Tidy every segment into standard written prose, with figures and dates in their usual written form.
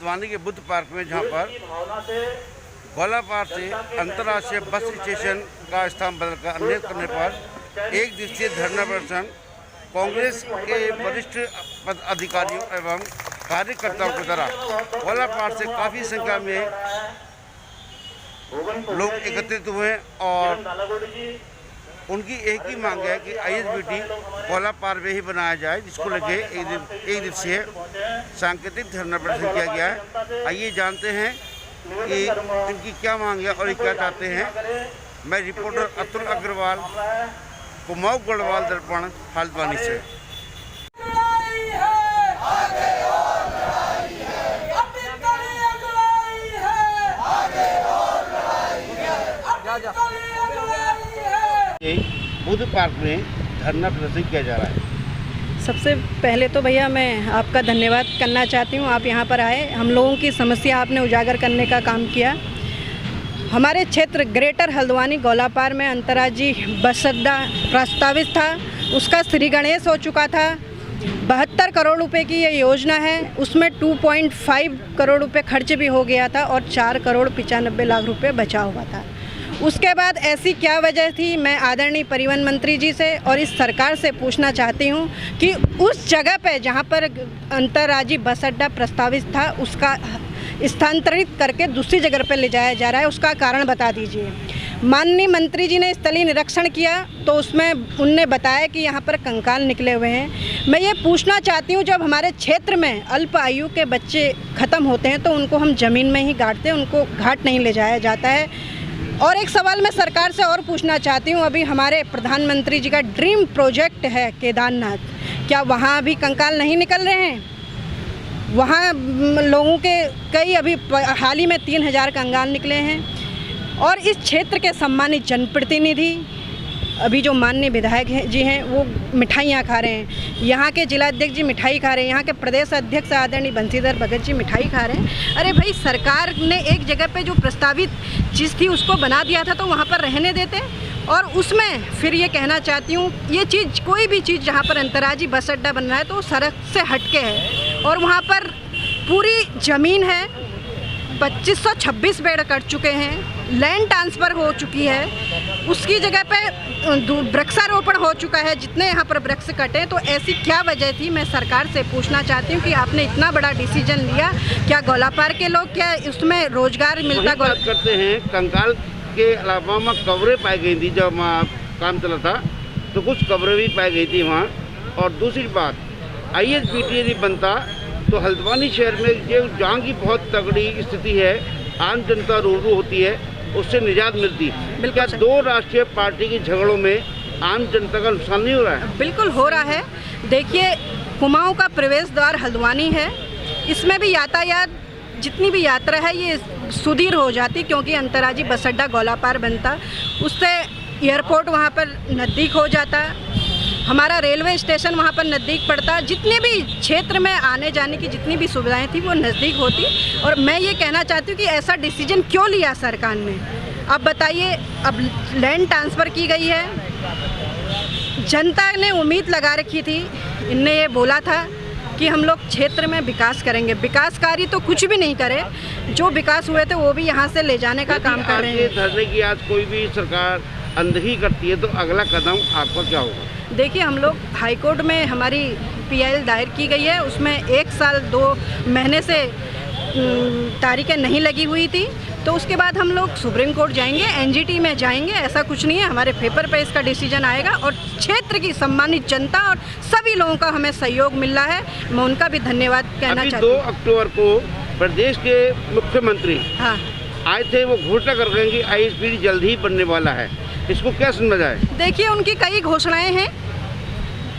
हल्द्वानी के बुद्ध पार्क में, जहां पर गोलापार से अंतर्राष्ट्रीय बस स्टेशन का स्थान बदलकर अन्य करने पर एक दिवसीय धरना प्रदर्शन कांग्रेस के वरिष्ठ अधिकारियों एवं कार्यकर्ताओं के द्वारा गोलापार से काफ़ी संख्या में लोग एकत्रित हुए और उनकी एक ही मांग है कि ISBT गोलापार में ही बनाया जाए, जिसको लेके एक दिवसीय सांकेतिक धरना प्रदर्शन किया गया है। आइए जानते हैं कि इनकी क्या मांग है और ये क्या चाहते हैं। मैं रिपोर्टर अतुल अग्रवाल, कुमाऊं गढ़वाल दर्पण, हल्द्वानी से। बुद्ध पार्क में धरना प्रदर्शन किया जा रहा है। सबसे पहले तो भैया मैं आपका धन्यवाद करना चाहती हूँ, आप यहाँ पर आए, हम लोगों की समस्या आपने उजागर करने का काम किया। हमारे क्षेत्र ग्रेटर हल्द्वानी गोलापार में अंतर्राज्यीय बस अड्डा प्रस्तावित था, उसका श्री गणेश हो चुका था। 72 करोड़ रुपए की ये योजना है, उसमें 2.5 करोड़ रुपए खर्च भी हो गया था और 4 करोड़ 95 लाख रुपए बचा हुआ था। उसके बाद ऐसी क्या वजह थी, मैं आदरणीय परिवहन मंत्री जी से और इस सरकार से पूछना चाहती हूँ कि उस जगह पे जहाँ पर अंतर्राज्यीय बस अड्डा प्रस्तावित था उसका स्थानांतरित करके दूसरी जगह पर ले जाया जा रहा है, उसका कारण बता दीजिए। माननीय मंत्री जी ने स्थलीय निरीक्षण किया तो उसमें उनने बताया कि यहाँ पर कंकाल निकले हुए हैं। मैं ये पूछना चाहती हूँ, जब हमारे क्षेत्र में अल्प आयु के बच्चे ख़त्म होते हैं तो उनको हम ज़मीन में ही गाड़ते हैं, उनको घाट नहीं ले जाया जाता है। और एक सवाल मैं सरकार से और पूछना चाहती हूँ, अभी हमारे प्रधानमंत्री जी का ड्रीम प्रोजेक्ट है केदारनाथ, क्या वहाँ भी कंकाल नहीं निकल रहे हैं? वहाँ लोगों के कई अभी हाल ही में 3000 कंकाल निकले हैं। और इस क्षेत्र के सम्मानित जनप्रतिनिधि अभी जो माननीय विधायक जी हैं वो मिठाइयाँ खा रहे हैं, यहाँ के जिलाध्यक्ष जी मिठाई खा रहे हैं, यहाँ के प्रदेश अध्यक्ष आदरणीय बंशीधर भगत जी मिठाई खा रहे हैं। अरे भाई, सरकार ने एक जगह पे जो प्रस्तावित चीज़ थी उसको बना दिया था तो वहाँ पर रहने देते। और उसमें फिर ये कहना चाहती हूँ, ये चीज़ कोई भी चीज़ जहाँ पर अंतर्राज्यीय बस अड्डा बन रहा है तो सड़क से हटके है और वहाँ पर पूरी ज़मीन है, 2526 बेड कट चुके हैं, लैंड ट्रांसफ़र हो चुकी है, उसकी जगह पे वृक्षारोपण हो चुका है, जितने यहाँ पर वृक्ष कटे। तो ऐसी क्या वजह थी, मैं सरकार से पूछना चाहती हूँ कि आपने इतना बड़ा डिसीजन लिया, क्या गोलापार के लोग, क्या उसमें रोजगार मिलता? बात करते हैं कंकाल के अलावा वहाँ कब्रें पाई गई थी, जब वहाँ काम चला था तो कुछ कब्रें भी पाई गई थी वहाँ। और दूसरी बात, ISBT यदि बनता तो हल्द्वानी शहर में जो जहाँ की बहुत तगड़ी स्थिति है, आम जनता रूबरू होती है, उससे निजात मिलती। क्या दो राष्ट्रीय पार्टी के झगड़ों में आम जनता का नुकसान नहीं हो रहा है? बिल्कुल हो रहा है। देखिए, कुमाऊं का प्रवेश द्वार हल्द्वानी है, इसमें भी यातायात जितनी भी यात्रा है ये सुदीर हो जाती, क्योंकि अंतर्राज्यीय बस अड्डा गोलापार बनता, उससे एयरपोर्ट वहाँ पर नज़दीक हो जाता, हमारा रेलवे स्टेशन वहाँ पर नज़दीक पड़ता, जितने भी क्षेत्र में आने जाने की जितनी भी सुविधाएं थी वो नज़दीक होती। और मैं ये कहना चाहती हूँ कि ऐसा डिसीजन क्यों लिया सरकार ने? अब बताइए, अब लैंड ट्रांसफ़र की गई है, जनता ने उम्मीद लगा रखी थी, इनने ये बोला था कि हम लोग क्षेत्र में विकास करेंगे, विकास कार्य तो कुछ भी नहीं करे, जो विकास हुए थे वो भी यहाँ से ले जाने का काम कर रहे हैं। धरने की आज कोई भी सरकार अनदेखी करती है तो अगला कदम आपका क्या होगा? देखिए, हम लोग हाईकोर्ट में हमारी PIL दायर की गई है, उसमें 1 साल 2 महीने से तारीखें नहीं लगी हुई थी, तो उसके बाद हम लोग सुप्रीम कोर्ट जाएंगे, NGT में जाएंगे। ऐसा कुछ नहीं है, हमारे पेपर पे इसका डिसीजन आएगा और क्षेत्र की सम्मानित जनता और सभी लोगों का हमें सहयोग मिल रहा है, मैं उनका भी धन्यवाद कहना चाहती हूँ। 2 अक्टूबर को प्रदेश के मुख्यमंत्री आए थे, वो घोषणा कर रहे हैं कि ISBT जल्द ही बनने वाला है, इसको क्या समझा जाए? देखिए, उनकी कई घोषणाएं हैं,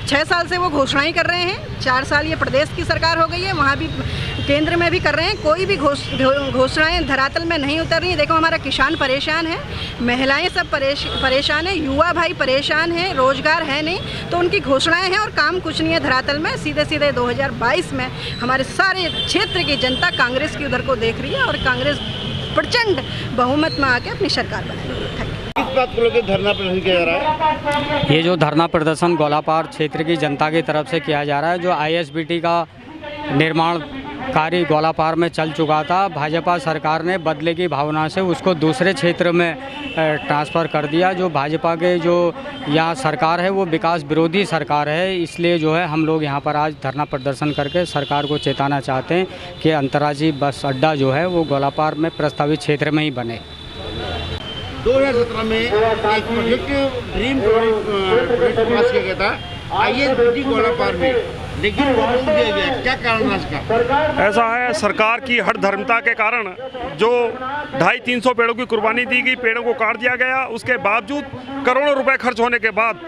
6 साल से वो घोषणाएं कर रहे हैं, 4 साल ये प्रदेश की सरकार हो गई है, वहाँ भी केंद्र में भी कर रहे हैं, कोई भी घोषणाएं धरातल में नहीं उतर रही। देखो, हमारा किसान परेशान है, महिलाएं सब परेशान है, युवा भाई परेशान है, रोजगार है नहीं, तो उनकी घोषणाएं हैं और काम कुछ नहीं है धरातल में। सीधे सीधे 2022 में हमारे सारे क्षेत्र की जनता कांग्रेस की उधर को देख रही है और कांग्रेस प्रचंड बहुमत में आके अपनी सरकार बनाएगी। किस बात को लेकर धरना प्रदर्शन किया जा रहा है? ये जो धरना प्रदर्शन गोलापार क्षेत्र की जनता की तरफ से किया जा रहा है, जो ISBT का निर्माण कार्य गोलापार में चल चुका था। भाजपा सरकार ने बदले की भावना से उसको दूसरे क्षेत्र में ट्रांसफ़र कर दिया। जो भाजपा के जो यहाँ सरकार है वो विकास विरोधी सरकार है, इसलिए जो है हम लोग यहाँ पर आज धरना प्रदर्शन करके सरकार को चेताना चाहते हैं कि अंतर्राज्यीय बस अड्डा जो है वो गोलापार में प्रस्तावित क्षेत्र में ही बने। 2017 में एक प्रोजेक्ट ड्रीम प्रोजेक्ट पास किया गया था ISBT गोलापार में, लेकिन वो रोक दिया गया। क्या कारण है इसका? ऐसा है, सरकार की हठधर्मिता के कारण जो 250-300 पेड़ों की कुर्बानी दी गई, पेड़ों को काट दिया गया। उसके बावजूद करोड़ों रुपए खर्च होने के बाद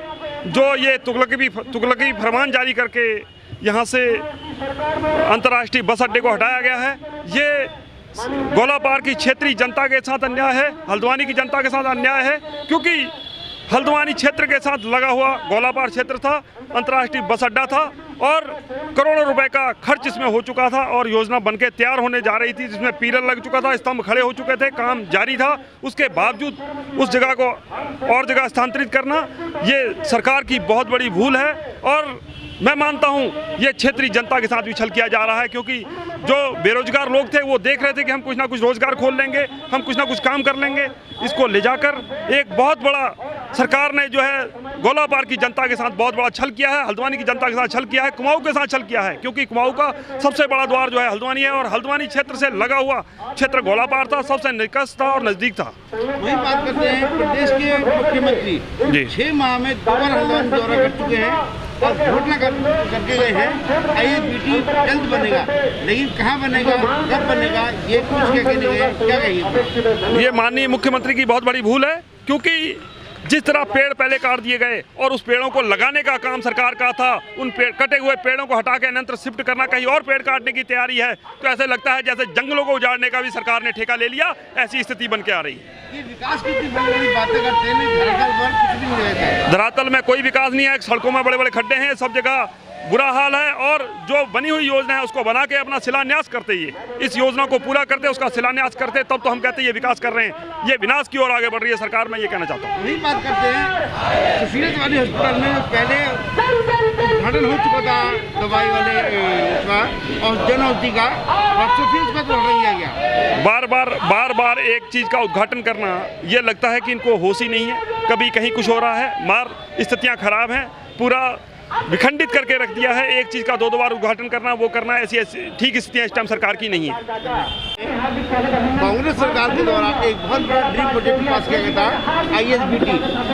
जो ये तुगलकी फरमान जारी करके यहाँ से अंतर्राष्ट्रीय बस अड्डे को हटाया गया है, ये गोलापार की क्षेत्रीय जनता के साथ अन्याय है, हल्द्वानी की जनता के साथ अन्याय है। क्योंकि हल्द्वानी क्षेत्र के साथ लगा हुआ गोलापार क्षेत्र था, अंतर्राष्ट्रीय बस अड्डा था और करोड़ों रुपए का खर्च इसमें हो चुका था और योजना बनके तैयार होने जा रही थी, जिसमें पिलर लग चुका था, स्तंभ खड़े हो चुके थे, काम जारी था। उसके बावजूद उस जगह को और जगह स्थानांतरित करना ये सरकार की बहुत बड़ी भूल है। और मैं मानता हूं ये क्षेत्रीय जनता के साथ भी छल किया जा रहा है, क्योंकि जो बेरोजगार लोग थे वो देख रहे थे कि हम कुछ ना कुछ रोजगार खोल लेंगे, हम कुछ ना कुछ काम कर लेंगे। इसको ले जाकर एक बहुत बड़ा सरकार ने जो है गोलापार की जनता के साथ बहुत बड़ा छल किया है, हल्द्वानी की जनता के साथ छल किया है, कुमाऊं के साथ छल किया है। क्योंकि कुमाऊं का सबसे बड़ा द्वार जो है हल्द्वानी है और हल्द्वानी क्षेत्र से लगा हुआ क्षेत्र गोलापार था, सबसे निकट था और नजदीक था। वही बात करते हैं, प्रदेश के मुख्यमंत्री 6 माह में 2 बार हल्द्वानी दौरा कर चुके हैं और घोषणा करके गए हैं ISBT जल्द बनेगा, लेकिन कहाँ बनेगा, कब बनेगा, ये कुछ क्या कहने गए, क्या कहिए? ये माननीय मुख्यमंत्री की बहुत बड़ी भूल है, क्योंकि जिस तरह पेड़ पहले काट दिए गए और उस पेड़ों को लगाने का काम सरकार का था, उन कटे हुए पेड़ों को हटा के अनंतर शिफ्ट करना, कहीं और पेड़ काटने की तैयारी है, तो ऐसे लगता है जैसे जंगलों को उजाड़ने का भी सरकार ने ठेका ले लिया। ऐसी स्थिति बन के आ रही है। ये विकास की बड़ी बातें करते हैं, धरातल पर कुछ भी नहीं रहता है। धरातल में कोई विकास नहीं है, सड़कों में बड़े बड़े खड्डे हैं, सब जगह बुरा हाल है। और जो बनी हुई योजना है उसको बना के अपना शिलान्यास करते ही, इस योजना को पूरा करते, उसका शिलान्यास करते, तब तो हम कहते हैं ये विकास कर रहे हैं। ये विनाश की ओर आगे बढ़ रही है सरकार, मैं ये कहना चाहता हूँ। वही बात करते हैं, सुशील वाली हॉस्पिटल में पहले उद्घाटन हो चुका था दवाई वाले का और जन औषधि का, परसों फिर उसका उद्घाटन किया गया। बार बार एक चीज़ का उद्घाटन करना, ये लगता है कि इनको होश ही नहीं है। कभी कहीं कुछ हो रहा है, स्थितियाँ खराब हैं, पूरा विखंडित करके रख दिया है। एक चीज़ का 2 बार उद्घाटन करना, वो करना, ऐसी ठीक स्थितियाँ इस टाइम सरकार की नहीं है। कांग्रेस सरकार के द्वारा एक बहुत बड़ा ड्रीम प्रोजेक्ट पास किया गया था ISBT,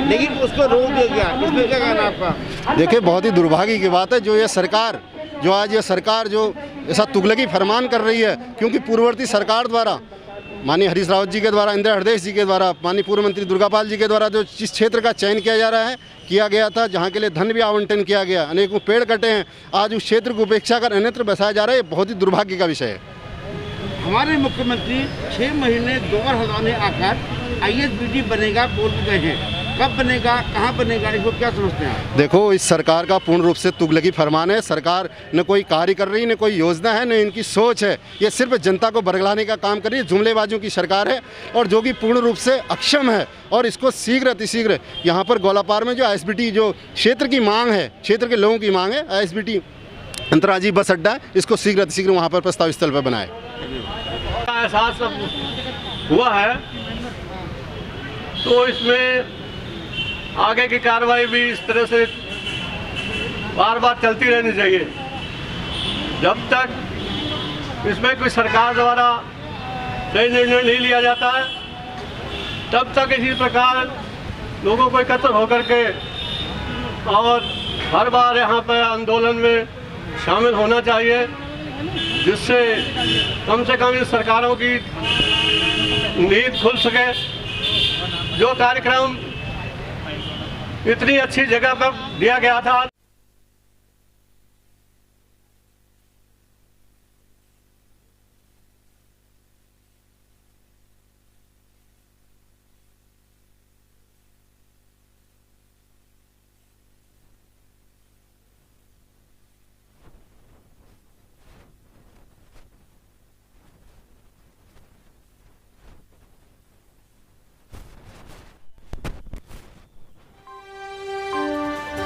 लेकिन उसको रोक दिया गया। इसमें क्या कहना आपका? देखिए, बहुत ही दुर्भाग्य की बात है जो ये सरकार जो ऐसा तुगलकी फरमान कर रही है, क्योंकि पूर्ववर्ती सरकार द्वारा माननीय हरीश रावत जी के द्वारा, इंदिरा हृदय जी के द्वारा, माननीय पूर्व मंत्री दुर्गापाल जी के द्वारा जो जिस क्षेत्र का चयन किया गया था, जहाँ के लिए धन भी आवंटन किया गया, अनेकों पेड़ कटे हैं, आज उस क्षेत्र को उपेक्षा कर अन्यत्र बसाया जा रहा है। ये बहुत ही दुर्भाग्य का विषय है। हमारे मुख्यमंत्री 6 महीने 2 बार हल्द्वानी आकर ISBT बनेगा बोल गए हैं, कब बनेगा, कहाँ बनेगा, इसको क्या समझते हैं? देखो, इस सरकार का पूर्ण रूप से तुगलकी फरमान है। सरकार न कोई कार्य कर रही, न कोई योजना है, न इनकी सोच है। ये सिर्फ जनता को बरगलाने का काम कर रही है। जुमलेबाजों की सरकार है और जो कि पूर्ण रूप से अक्षम है। और इसको शीघ्र अतिशीघ्र यहाँ पर गोलापार में जो ISBT जो क्षेत्र की मांग है, क्षेत्र के लोगों की मांग है, ISBT अंतर्राज्यीय बस अड्डा है, इसको शीघ्र अतिशीघ्र वहाँ पर प्रस्ताव स्थल पर बनाए। एहसास हुआ है तो इसमें आगे की कार्रवाई भी इस तरह से बार चलती रहनी चाहिए। जब तक इसमें कोई सरकार द्वारा सही निर्णय नहीं लिया जाता है, तब तक इसी प्रकार लोगों को एकत्र होकर के और हर बार यहाँ पर आंदोलन में शामिल होना चाहिए, जिससे कम से कम इस सरकारों की नींद खुल सके। जो कार्यक्रम इतनी अच्छी जगह पर दिया गया था।